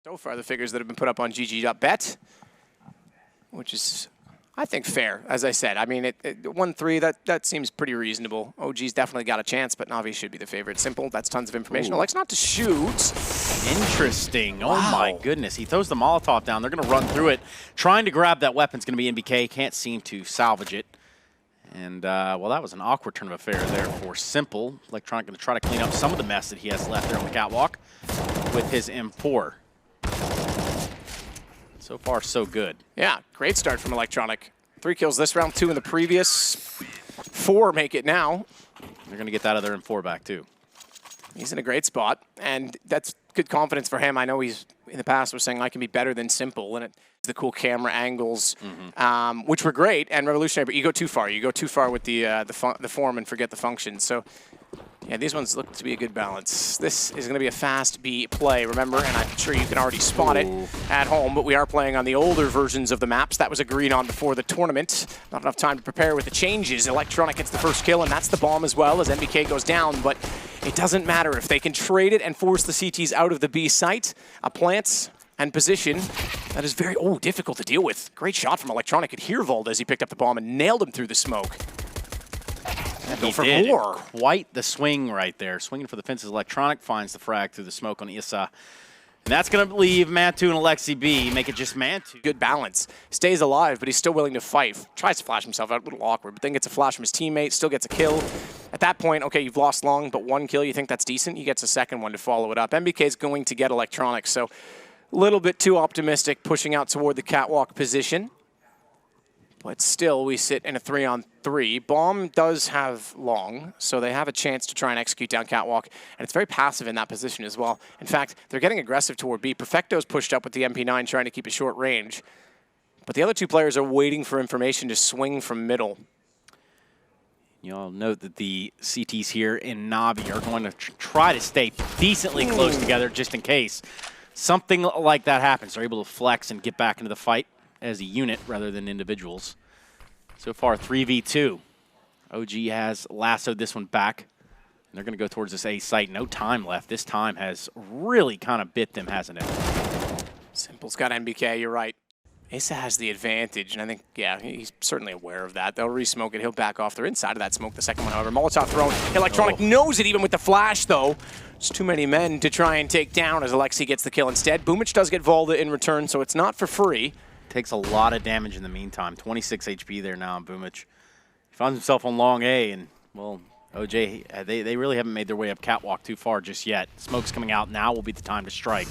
So far, the figures that have been put up on GG.bet, which is, I think, fair. As I said, I mean, 1-3, that seems pretty reasonable. OG's definitely got a chance, but Navi should be the favorite. Simple, that's tons of information. Likes not to shoot. Interesting. Wow. Oh my goodness. He throws the Molotov down. They're going to run through it. Trying to grab that weapon's going to be NBK. Can't seem to salvage it. And, well, that was an awkward turn of affairs there for Simple. Electronic going to try to clean up some of the mess that he has left there on the catwalk with his M4. So far, so good. Yeah, great start from Electronic. 3 kills this round, 2 in the previous. 4 make it now. They're going to get that other M4 back, too. He's in a great spot, and that's good confidence for him. I know he's, in the past, was saying, I can be better than Simple, and it's the cool camera angles, which were great and revolutionary, but you go too far. You go too far with the form and forget the function. So, yeah, these ones look to be a good balance. This is going to be a fast B play, remember, and I'm sure you can already spot it at home, but we are playing on the older versions of the maps. That was agreed on before the tournament. Not enough time to prepare with the changes. Electronic gets the first kill, and that's the bomb as well as NBK goes down, but it doesn't matter if they can trade it and force the CTs out of the B site. A plant and position that is very, difficult to deal with. Great shot from Electronic at Hervold as he picked up the bomb and nailed him through the smoke. He for did. More. Quite the swing right there. Swinging for the fences. Electronic finds the frag through the smoke on Issa. And that's going to leave Mantu and Alexi B. Make it just Mantu. Good balance. Stays alive, but he's still willing to fight. Tries to flash himself out, a little awkward, but then gets a flash from his teammate, still gets a kill. At that point, okay, you've lost long, but 1 kill, you think that's decent? He gets a second one to follow it up. MBK is going to get Electronic, so a little bit too optimistic, pushing out toward the catwalk position. But still, we sit in a 3-on-3. Bomb does have long, so they have a chance to try and execute down catwalk, and it's very passive in that position as well. In fact, they're getting aggressive toward B. Perfecto's pushed up with the MP9, trying to keep a short range. But the other 2 players are waiting for information to swing from middle. You'll note that the CTs here in Navi are going to try to stay decently close together just in case something like that happens. They're able to flex and get back into the fight as a unit rather than individuals. So far, 3v2. OG has lassoed this one back. And they're going to go towards this A site. No time left. This time has really kind of bit them, hasn't it? Simple's got NBK, you're right. Issa has the advantage, and I think, yeah, he's certainly aware of that. They'll re-smoke it. He'll back off. They're inside of that smoke, the second one, however. Molotov thrown. Electronic knows it even with the flash, though. It's too many men to try and take down as Alexi gets the kill instead. Boomich does get Volda in return, so it's not for free. Takes a lot of damage in the meantime. 26 HP there now on Boomich. He finds himself on long A, and, well, OJ, they really haven't made their way up catwalk too far just yet. Smoke's coming out. Now will be the time to strike.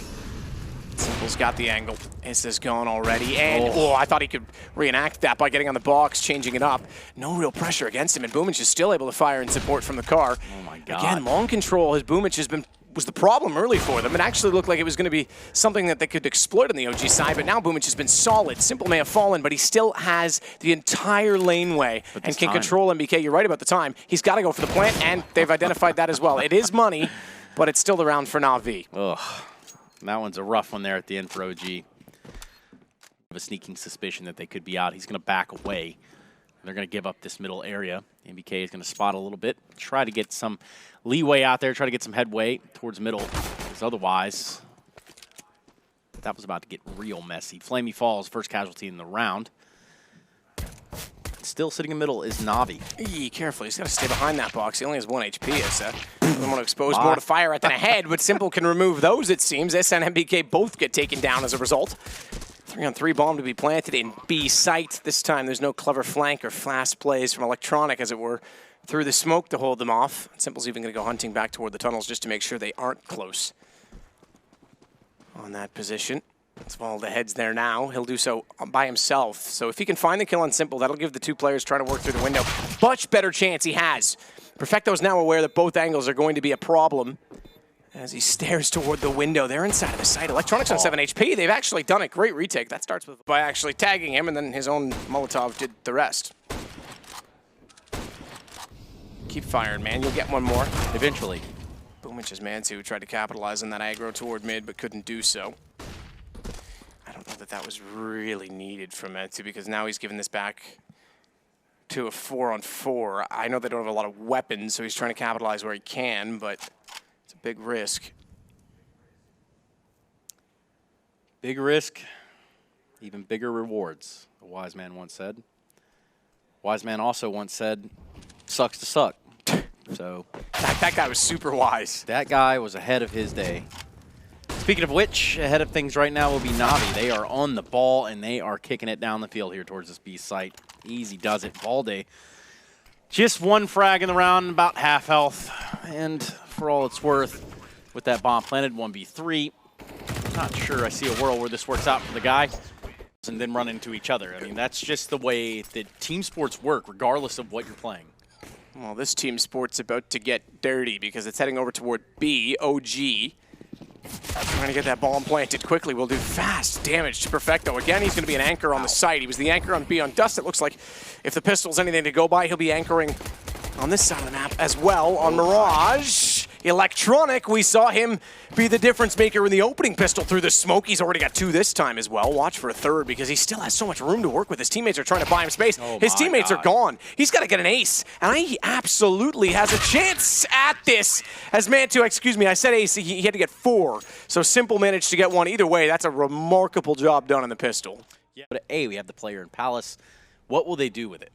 Simple's got the angle. Issa's gone already, and I thought he could reenact that by getting on the box, changing it up. No real pressure against him, and Boomich is still able to fire in support from the car. Oh my God! Again, long control. His Boomich was the problem early for them. It actually looked like it was going to be something that they could exploit on the OG side, but now Boomich has been solid. Simple may have fallen, but he still has the entire laneway and can control MBK. You're right about the time. He's got to go for the plant, and they've identified that as well. It is money, but it's still the round for Navi. Ugh. That one's a rough one there at the end for OG. I have a sneaking suspicion that they could be out. He's going to back away. They're going to give up this middle area. MBK is going to spot a little bit, try to get some leeway out there, try to get some headway towards middle, because otherwise that was about to get real messy. Flamey falls, first casualty in the round. Still sitting in middle is Navi. Careful, he's got to stay behind that box. He only has 1 HP, Issa. Doesn't want to expose more to fire at than ahead, but Simple can remove those, it seems. Issa and MBK both get taken down as a result. 3-on-3 bomb to be planted in B site. This time there's no clever flank or fast plays from Electronic, as it were, through the smoke to hold them off. Simple's even going to go hunting back toward the tunnels just to make sure they aren't close on that position. Let's follow the heads there now. He'll do so by himself. So if he can find the kill on Simple, that'll give the 2 players trying to work through the window much better chance he has. Perfecto's now aware that both angles are going to be a problem as he stares toward the window. They're inside of the site. Electronics on 7 HP. They've actually done a great retake. That starts with by actually tagging him, and then his own Molotov did the rest. Keep firing, man. You'll get one more. Eventually. Boomich's Mantu tried to capitalize on that aggro toward mid, but couldn't do so. I don't know that that was really needed from Mantu, because now he's given this back to a 4-on-4. I know they don't have a lot of weapons, so he's trying to capitalize where he can, but it's a big risk. Big risk, even bigger rewards, a wise man once said. Wise man also once said, sucks to suck. So that guy was super wise. That guy was ahead of his day. Speaking of which, ahead of things right now will be Navi. They are on the ball, and they are kicking it down the field here towards this B site. Easy does it. Valde, just one frag in the round, about half health. And for all it's worth, with that bomb planted, 1v3. Not sure I see a world where this works out for the guy and then run into each other. I mean, that's just the way that team sports work, regardless of what you're playing. Well, this team sport's about to get dirty because it's heading over toward B, OG. Trying to get that bomb planted quickly. Will do fast damage to Perfecto. Again, he's going to be an anchor on the site. He was the anchor on B on Dust. It looks like if the pistol's anything to go by, he'll be anchoring on this side of the map as well on Mirage. Electronic, we saw him be the difference maker in the opening pistol through the smoke. He's already got 2 this time as well. Watch for a 3rd because he still has so much room to work with. His teammates are trying to buy him space. His teammates are gone. He's got to get an ace, and he absolutely has a chance at this. As Mantu, excuse me, I said ace, he had to get 4. So Simple managed to get 1. Either way, that's a remarkable job done in the pistol. Yeah. But A, we have the player in Palace. What will they do with it?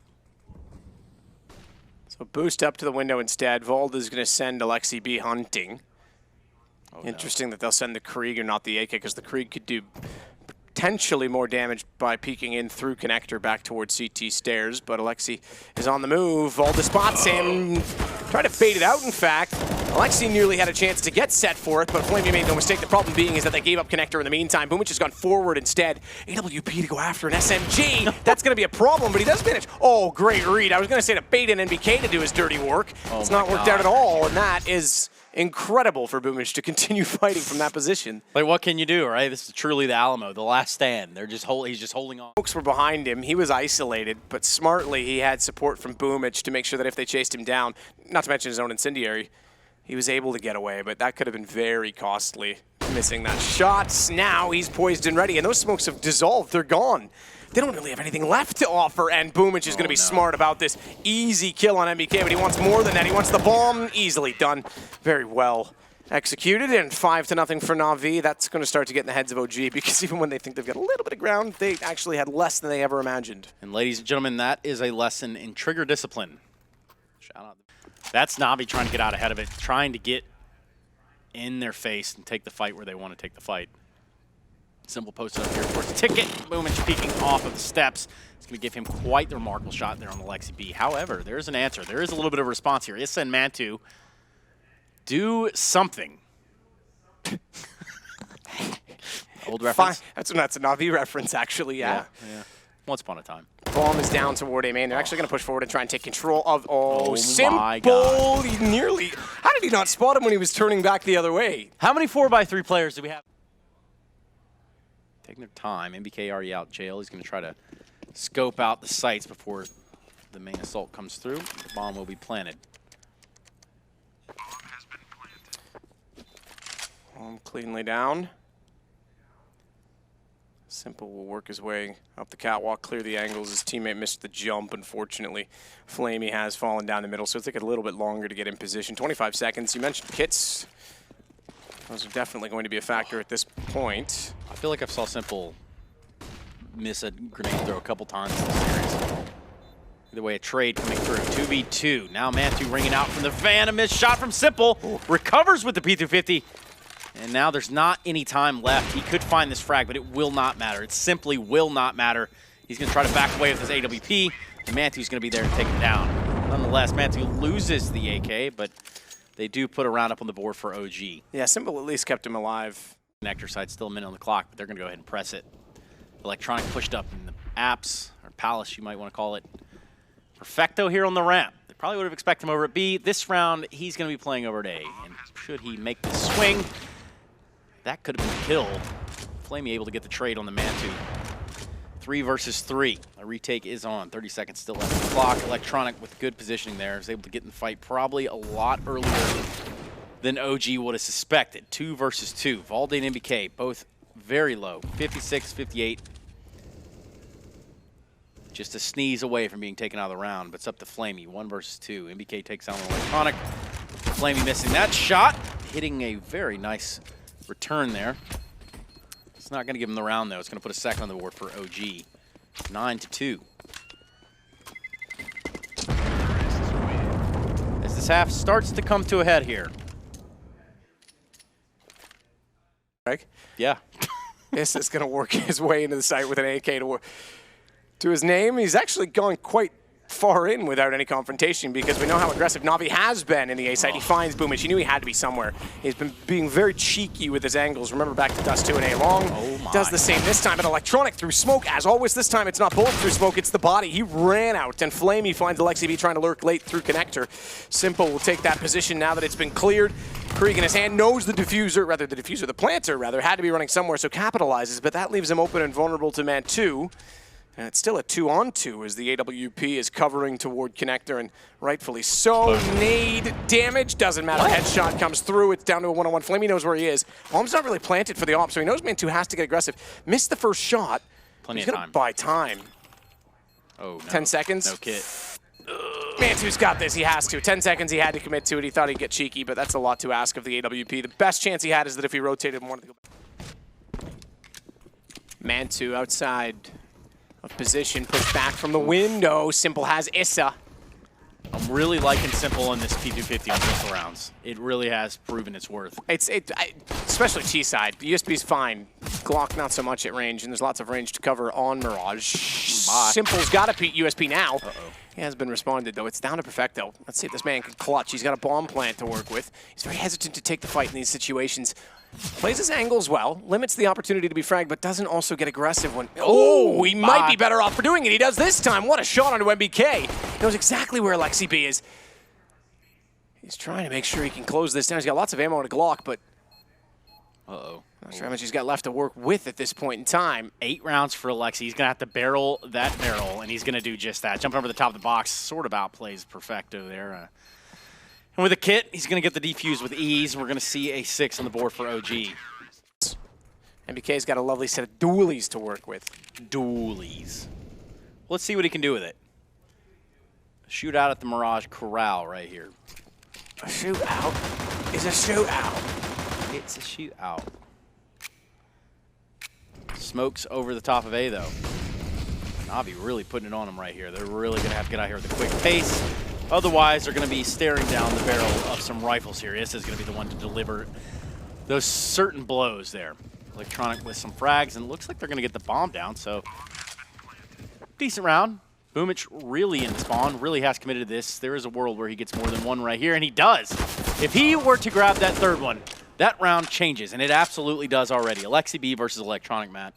So boost up to the window instead. Vald is going to send Alexi B hunting. Interesting that they'll send the Krieg, not the AK, because the Krieg could do potentially more damage by peeking in through connector back towards CT stairs, but Alexi is on the move. Valda spots him. Try to fade it out, in fact. Alexi nearly had a chance to get set for it, but Flamey made no mistake. The problem being is that they gave up connector in the meantime. Boomich has gone forward instead. AWP to go after an SMG. That's going to be a problem, but he does manage. Oh, great read. I was going to say to bait an NBK to do his dirty work. It's not worked out at all, and that is incredible for Boomich to continue fighting from that position. Like, what can you do, right? This is truly the Alamo, the last stand. He's just holding on. Folks were behind him. He was isolated, but smartly he had support from Boomich to make sure that if they chased him down, not to mention his own incendiary, he was able to get away, but that could have been very costly, missing that shot. Now he's poised and ready, and those smokes have dissolved. They're gone. They don't really have anything left to offer, and Boomich is going to be smart about this. Easy kill on MBK, but he wants more than that. He wants the bomb. Easily done. Very well executed, and 5-0 for Navi. That's going to start to get in the heads of OG, because even when they think they've got a little bit of ground, they actually had less than they ever imagined. And ladies and gentlemen, that is a lesson in trigger discipline. Shout out. That's Navi trying to get out ahead of it, trying to get in their face and take the fight where they want to take the fight. Simple posted up here towards the ticket. Boomich peeking off of the steps. It's going to give him quite the remarkable shot there on the Lexi B. However, there's an answer. There is a little bit of a response here. Issa and Mantu, do something. Old reference? That's a Navi reference, actually, yeah. Once upon a time. Bomb is down toward A main. They're actually going to push forward and try and take control of. Simple. My God. He nearly. How did he not spot him when he was turning back the other way? How many 4x3 players do we have? Taking their time. MBK already out jail. He's going to try to scope out the sites before the main assault comes through. The bomb will be planted. Bomb cleanly down. Simple will work his way up the catwalk, clear the angles. His teammate missed the jump, unfortunately. Flamey has fallen down the middle, so it'll take a little bit longer to get in position. 25 seconds. You mentioned kits. Those are definitely going to be a factor at this point. I feel like I've saw Simple miss a grenade throw a couple times in this series. Either way, a trade coming through. 2v2. Now Mantu ringing out from the fan. A missed shot from Simple. Recovers with the P250. And now there's not any time left. He could find this frag, but it will not matter. It simply will not matter. He's going to try to back away with his AWP, and Mantu's going to be there to take him down. Nonetheless, Mantu loses the AK, but they do put a round up on the board for OG. Yeah, Simple at least kept him alive. Connector side, still a minute on the clock, but they're going to go ahead and press it. Electronic pushed up in the apps, or Palace, you might want to call it. Perfecto here on the ramp. They probably would have expected him over at B. This round, he's going to be playing over at A. And should he make the swing, that could have been a kill. Flamey able to get the trade on the Mantu. 3 versus 3. A retake is on. 30 seconds still left on the clock. Electronic with good positioning there is able to get in the fight probably a lot earlier than OG would have suspected. 2 versus 2. Valde and MBK both very low. 56, 58. Just a sneeze away from being taken out of the round, but it's up to Flamey. 1 versus 2. MBK takes down the Electronic. Flamey missing that shot. Hitting a very nice return there. It's not going to give him the round, though. It's going to put a second on the board for OG. 9-2. As this half starts to come to a head here. Greg? Yeah. This is going to work his way into the site with an AK to his name. He's actually gone quite far in without any confrontation because we know how aggressive Navi has been in the A site. He finds Boomich. He knew he had to be somewhere. He's been being very cheeky with his angles. Remember back to Dust 2 and A long. Does the same this time, but Electronic through smoke. As always this time, it's not bullet through smoke, it's the body. He ran out, and Flamey finds Alexi trying to lurk late through connector. Simple will take that position now that it's been cleared. Krieg in his hand knows the planter rather, had to be running somewhere, so capitalizes, but that leaves him open and vulnerable to man 2. And it's still a 2-on-2 as the AWP is covering toward connector, and rightfully so. Nade damage, doesn't matter. Headshot comes through. It's down to a 1-on-1. Flamey knows where he is. Bomb's not really planted for the op, so he knows man 2 has to get aggressive. Missed the first shot. Plenty He's of gonna time. buy time. Oh, no. 10 seconds. No kit. Man 2's got this. He has to. 10 seconds. He had to commit to it. He thought he'd get cheeky, but that's a lot to ask of the AWP. The best chance he had is that if he rotated more to go back. Man 2 outside of position, pushed back from the window. Simple has Issa. I'm really liking Simple in this P250 on pistol rounds. It really has proven its worth. Especially T side. The USB's fine. Glock not so much at range, and there's lots of range to cover on Mirage. Simple's got a USP now. He has been responded, though. It's down to Perfecto. Let's see if this man can clutch. He's got a bomb plant to work with. He's very hesitant to take the fight in these situations. Plays his angles well, limits the opportunity to be fragged, but doesn't also get aggressive when... Oh, he might be better off for doing it. He does this time. What a shot onto MBK. He knows exactly where Alexi B is. He's trying to make sure he can close this down. He's got lots of ammo on a Glock, but... Not sure how much he's got left to work with at this point in time. 8 rounds for Alexi. He's going to have to barrel that barrel, and he's going to do just that. Jumping over the top of the box, sort of outplays Perfecto there. And with a kit, he's going to get the defuse with ease. We're going to see a 6 on the board for OG. MBK's got a lovely set of dualies to work with. Dualies. Let's see what he can do with it. Shootout at the Mirage Corral right here. A shootout is a shootout. It's a shootout. Smokes over the top of A, though. Navi really putting it on him right here. They're really going to have to get out here with a quick pace. Otherwise, they're going to be staring down the barrel of some rifles here. This is going to be the one to deliver those certain blows there. Electronic with some frags, and it looks like they're going to get the bomb down, so decent round. Boomich really in the spawn, really has committed to this. There is a world where he gets more than one right here, and he does. If he were to grab that third one, that round changes, and it absolutely does already. Alexi B versus Electronic, Matt.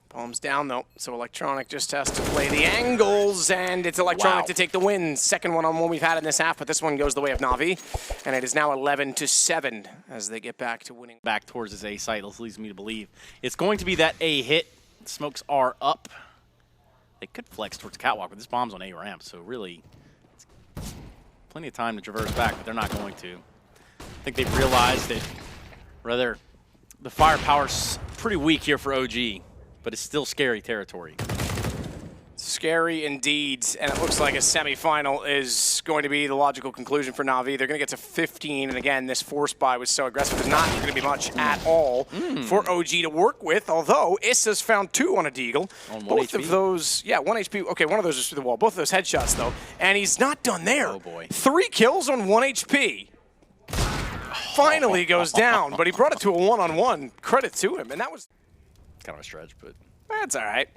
Bomb's down, though, so Electronic just has to play the angles, and it's Electronic to take the win. Second one-on-one we've had in this half, but this one goes the way of Navi, and it is now 11-7 as they get back to winning. Back towards his A site, this leads me to believe it's going to be that A hit. Smokes are up. They could flex towards Catwalk, but this bomb's on A ramp, so really plenty of time to traverse back, but they're not going to. I think they've realized that, rather, the firepower's pretty weak here for OG. But it's still scary territory. Scary indeed, and it looks like a semifinal is going to be the logical conclusion for Navi. They're going to get to 15, and again, this force buy was so aggressive. There's not going to be much at all for OG to work with, although Issa's found 2 on a deagle. On 1 Both HP? of those, yeah, 1 HP. Okay, one of those is through the wall. Both of those headshots, though, and he's not done there. Oh, boy. 3 kills on 1 HP. Finally goes down, but he brought it to a 1-on-1. Credit to him, and that was... Kind of a stretch, but that's all right.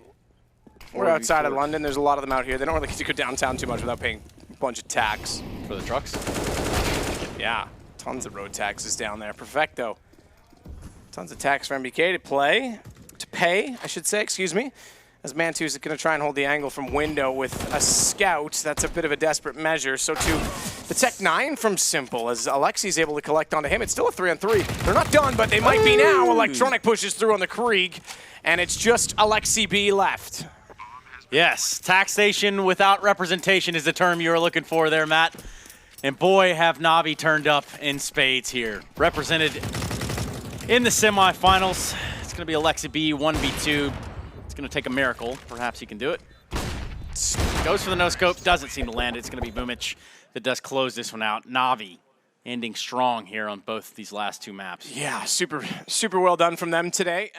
We're outside of London. There's a lot of them out here. They don't really get to go downtown too much without paying a bunch of tax. for the trucks. Yeah, tons of road taxes down there. Perfecto. Tons of tax for MBK to pay, I should say, excuse me. As Man2 is going to try and hold the angle from window with a scout. That's a bit of a desperate measure. So to the Tech 9 from Simple, as Alexi's able to collect onto him. It's still a 3-on-3. They're not done, but they might be now. Electronic pushes through on the Krieg, and it's just Alexi B left. Yes, taxation without representation is the term you were looking for there, Matt. And boy, have Navi turned up in spades here. Represented in the semifinals. It's going to be Alexi B, 1v2. It's going to take a miracle. Perhaps he can do it. Goes for the no-scope. Doesn't seem to land. It's going to be Boomich that does close this one out. Navi ending strong here on both these last two maps. Yeah, super well done from them today.